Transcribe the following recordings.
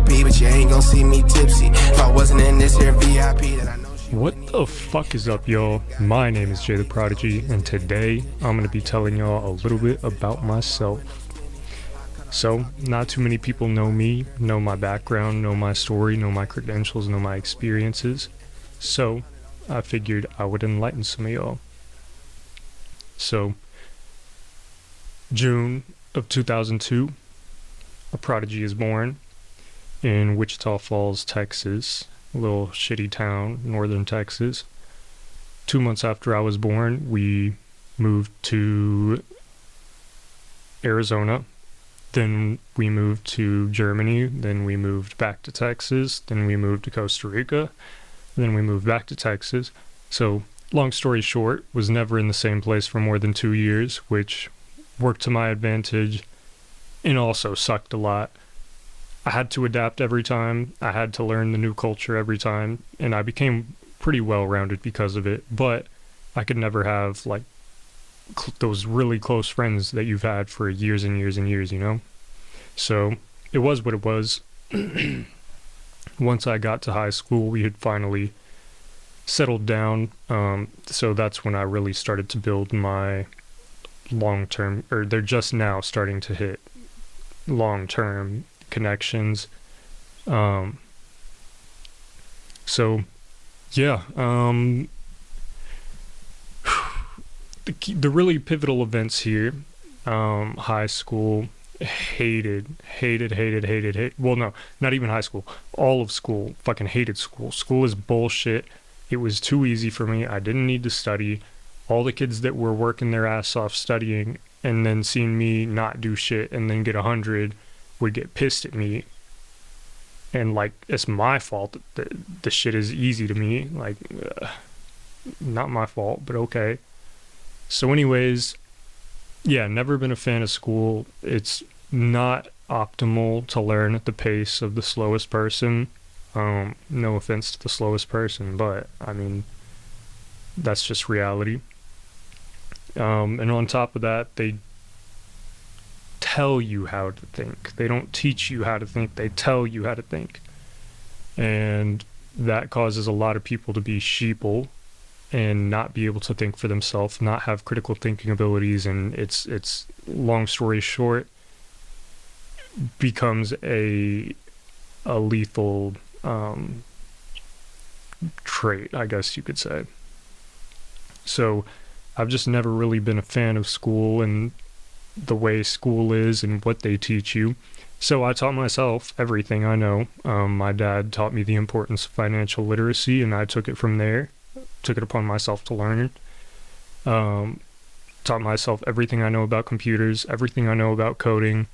VIP, but you ain't gon' see me tipsy. If I wasn't in this here VIP, then I know she. What the fuck is up, y'all? My name is Jay The Prodigy, and today I'm gonna be telling y'all a little bit about myself. So, not too many people know me, know my background, know my story, know my credentials, know my experiences. So, I figured I would enlighten some of y'all. So, June of 2002, a prodigy is born in Wichita Falls, Texas, a little shitty town, northern Texas. 2 months after I was born, we moved to Arizona. Then we moved to Germany. Then we moved back to Texas. Then we moved to Costa Rica. Then we moved back to Texas. So, long story short, was never in the same place for more than 2 years, which worked to my advantage and also sucked a lot. I had to adapt every time. I had to learn the new culture every time, and I became pretty well-rounded because of it. But I could never have like those really close friends that you've had for years and years and years, you know? So it was what it was. Once I got to high school, we had finally settled down. So that's when I really started to build my long-term, or they're just now starting to hit long-term connections. So yeah, the really pivotal events here, high school, hated, well, no, not even high school, all of school, fucking hated school. School is bullshit. It was too easy for me. I didn't need to study. All the kids that were working their ass off studying and then seeing me not do shit and then get 100 would get pissed at me. And like, it's my fault that the shit is easy to me. Like, not my fault, but okay. So anyways, yeah, never been a fan of school. It's not optimal to learn at the pace of the slowest person. No offense to the slowest person, but I mean, that's just reality. And on top of that, they tell you how to think. They don't teach you how to think, they tell you how to think. And that causes a lot of people to be sheeple and not be able to think for themselves, not have critical thinking abilities, and it's long story short, becomes a lethal trait, I guess you could say. So I've just never really been a fan of school and the way school is and what they teach you. So I taught myself everything I know. My dad taught me the importance of financial literacy, and I took it from there. Took it upon myself to learn. Taught myself everything I know about computers, everything I know about coding.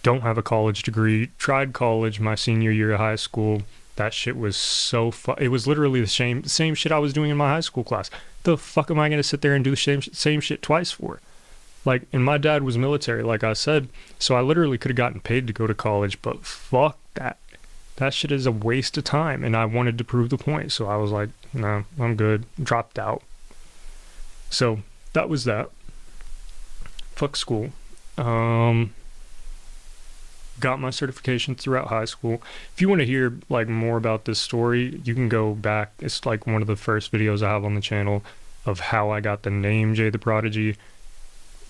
Don't have a college degree. Tried college my senior year of high school. That shit was so it was literally the same shit I was doing in my high school class. The fuck am I going to sit there and do the same shit twice for? Like, and my dad was military, like I said, so I literally could have gotten paid to go to college, but fuck that. That shit is a waste of time, and I wanted to prove the point, so I was like, no, I'm good. Dropped out. So that was that. Fuck school. Got my certification throughout high school. If you want to hear like more about this story, you can go back. It's like one of the first videos I have on the channel of how I got the name Jay The Prodigy.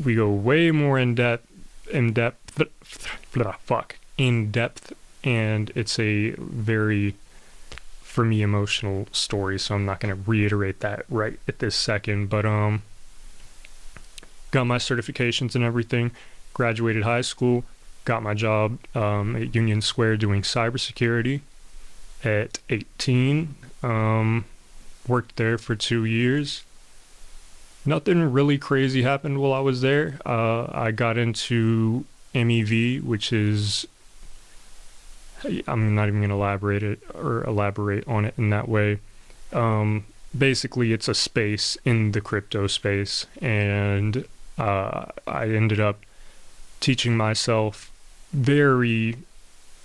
We go way more in depth, and it's a very, for me, emotional story, so I'm not going to reiterate that right at this second, but got my certifications and everything, graduated high school, got my job at Union Square doing cybersecurity at 18, worked there for 2 years. Nothing really crazy happened while I was there. I got into MEV, which is, I'm not even going to elaborate on it in that way. Basically, it's a space in the crypto space, and I ended up teaching myself very,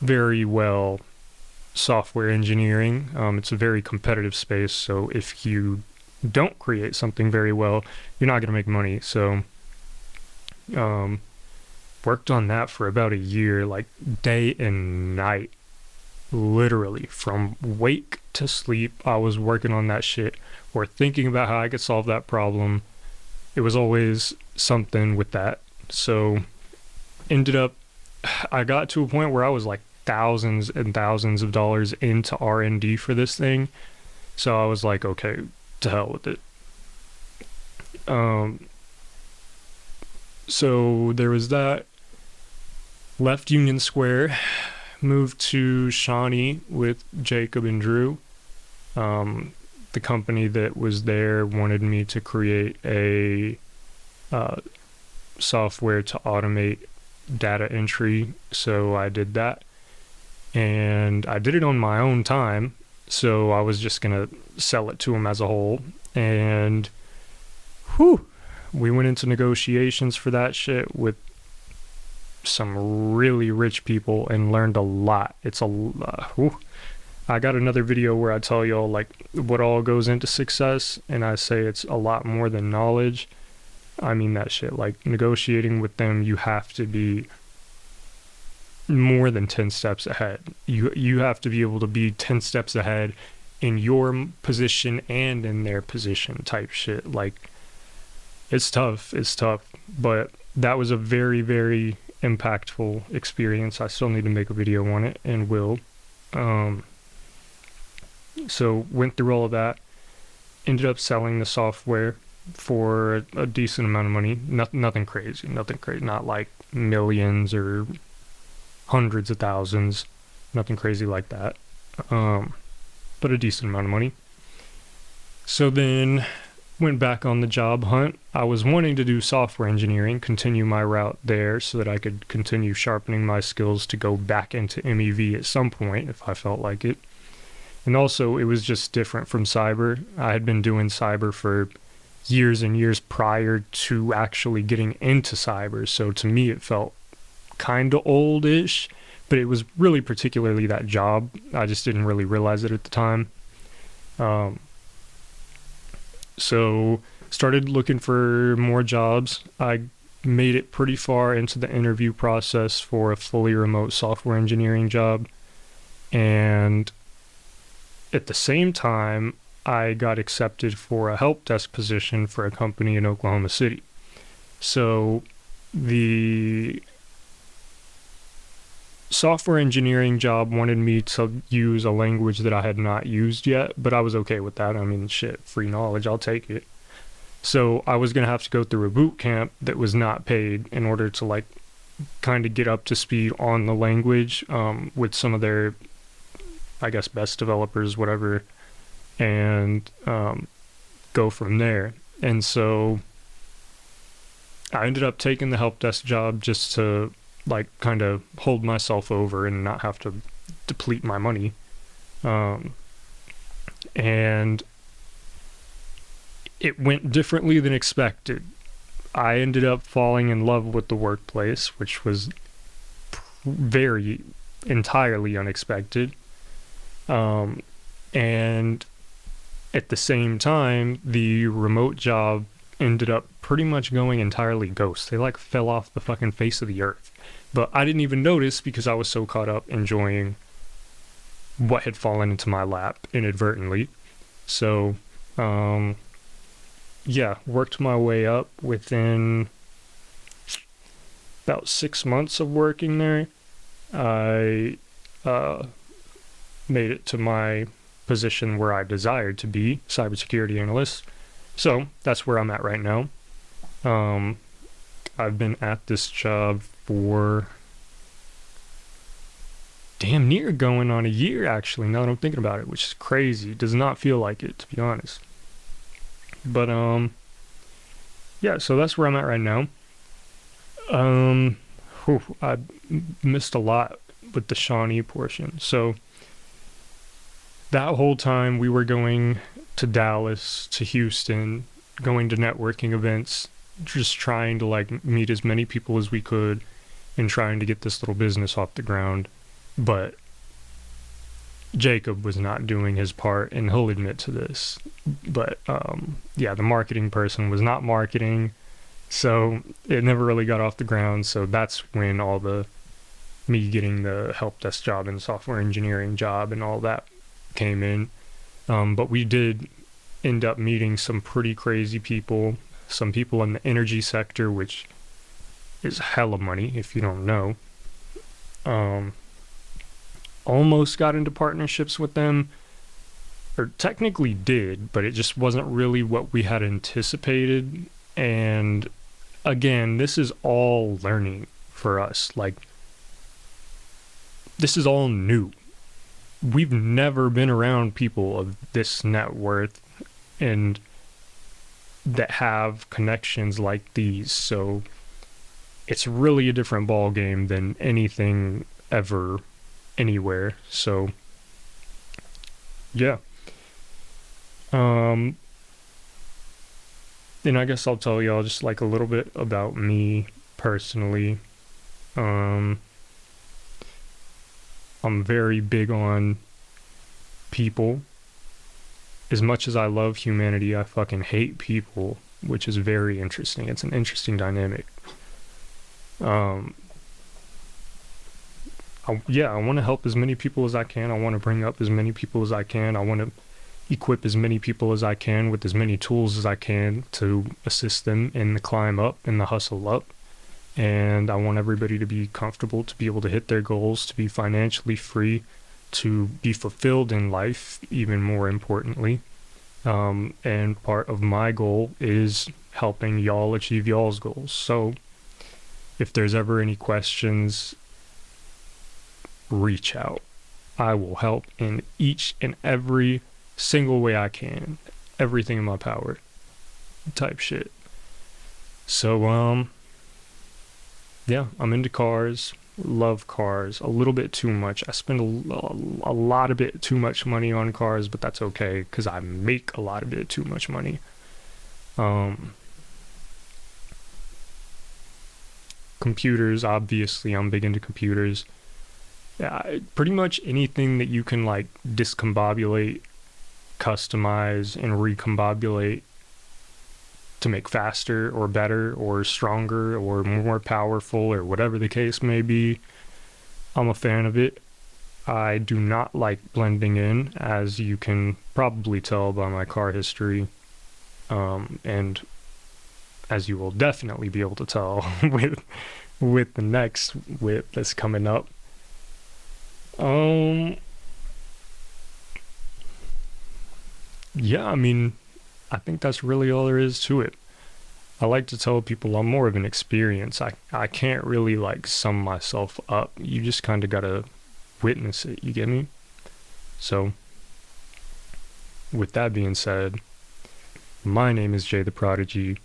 very well software engineering. It's a very competitive space, so if you don't create something very well, you're not going to make money. So worked on that for about a year, like day and night, literally from wake to sleep, I was working on that shit or thinking about how I could solve that problem. It was always something with that. So ended up, I got to a point where I was like thousands and thousands of dollars into R&D for this thing. So I was like, okay, to hell with it. So there was that. Left Union Square, moved to Shawnee with Jacob and Drew. The company that was there wanted me to create a software to automate data entry, so I did that. And I did it on my own time, so I was just gonna sell it to them as a whole. And we went into negotiations for that shit with some really rich people and learned a lot. I got another video where I tell y'all like what all goes into success, and I say it's a lot more than knowledge. I mean that shit. Like negotiating with them, you have to be more than 10 steps ahead. You have to be able to be 10 steps ahead in your position and in their position type shit. Like it's tough, but that was a very, very impactful experience. I still need to make a video on it and will. So went through all of that, ended up selling the software for a decent amount of money. Nothing crazy, not like millions or hundreds of thousands, nothing crazy like that, but a decent amount of money. So then went back on the job hunt. I was wanting to do software engineering, continue my route there so that I could continue sharpening my skills to go back into MEV at some point if I felt like it. And also it was just different from cyber. I had been doing cyber for years and years prior to actually getting into cyber, so to me it felt kind of oldish, but it was really particularly that job. I just didn't really realize it at the time. So started looking for more jobs. I made it pretty far into the interview process for a fully remote software engineering job, and at the same time I got accepted for a help desk position for a company in Oklahoma City. So the software engineering job wanted me to use a language that I had not used yet, but I was okay with that. I mean, shit, free knowledge, I'll take it. So I was going to have to go through a boot camp that was not paid in order to like kind of get up to speed on the language with some of their, I guess, best developers, whatever, and go from there. And so I ended up taking the help desk job just to like kind of hold myself over and not have to deplete my money. And it went differently than expected. I ended up falling in love with the workplace, which was very entirely unexpected. And at the same time, the remote job ended up pretty much going entirely ghost. They like fell off the fucking face of the earth. But I didn't even notice because I was so caught up enjoying what had fallen into my lap inadvertently. So, yeah, worked my way up within about 6 months of working there. I made it to my position where I desired to be, cybersecurity analyst. So that's where I'm at right now. I've been at this job for damn near going on a year, actually, now that I'm thinking about it, which is crazy. It does not feel like it, to be honest. But, yeah, so that's where I'm at right now. I missed a lot with the Shawnee portion. So that whole time we were going to Dallas, to Houston, going to networking events, just trying to like meet as many people as we could and trying to get this little business off the ground. But Jacob was not doing his part, and he'll admit to this. But yeah, the marketing person was not marketing, so it never really got off the ground. So that's when all the me getting the help desk job and software engineering job and all that came in. But we did end up meeting some pretty crazy people, some people in the energy sector, which is hella money if you don't know. Almost got into partnerships with them, or technically did, but it just wasn't really what we had anticipated. And again, this is all learning for us. Like, this is all new. We've never been around people of this net worth and that have connections like these. So it's really a different ball game than anything ever anywhere. So yeah. And I guess I'll tell y'all just like a little bit about me personally. I'm very big on people. As much as I love humanity, I fucking hate people, which is very interesting. It's an interesting dynamic. I want to help as many people as I can. I want to bring up as many people as I can. I want to equip as many people as I can with as many tools as I can to assist them in the climb up and the hustle up. And I want everybody to be comfortable, to be able to hit their goals, to be financially free, to be fulfilled in life, even more importantly. And part of my goal is helping y'all achieve y'all's goals. So if there's ever any questions, reach out. I will help in each and every single way I can. Everything in my power. Type shit. So, yeah, I'm into cars. Love cars a little bit too much. I spend a lot of bit too much money on cars, but that's okay because I make a lot of bit too much money. Computers, obviously, I'm big into computers. Yeah, pretty much anything that you can like discombobulate, customize, and recombobulate to make faster or better or stronger or more powerful or whatever the case may be, I'm a fan of it. I do not like blending in, as you can probably tell by my car history, and as you will definitely be able to tell with the next whip that's coming up. Yeah, I mean, I think that's really all there is to it. I like to tell people I'm more of an experience. I can't really like sum myself up. You just kind of gotta witness it, you get me? So, with that being said, my name is Jay The Prodigy.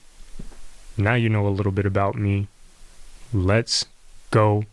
Now you know a little bit about me. Let's go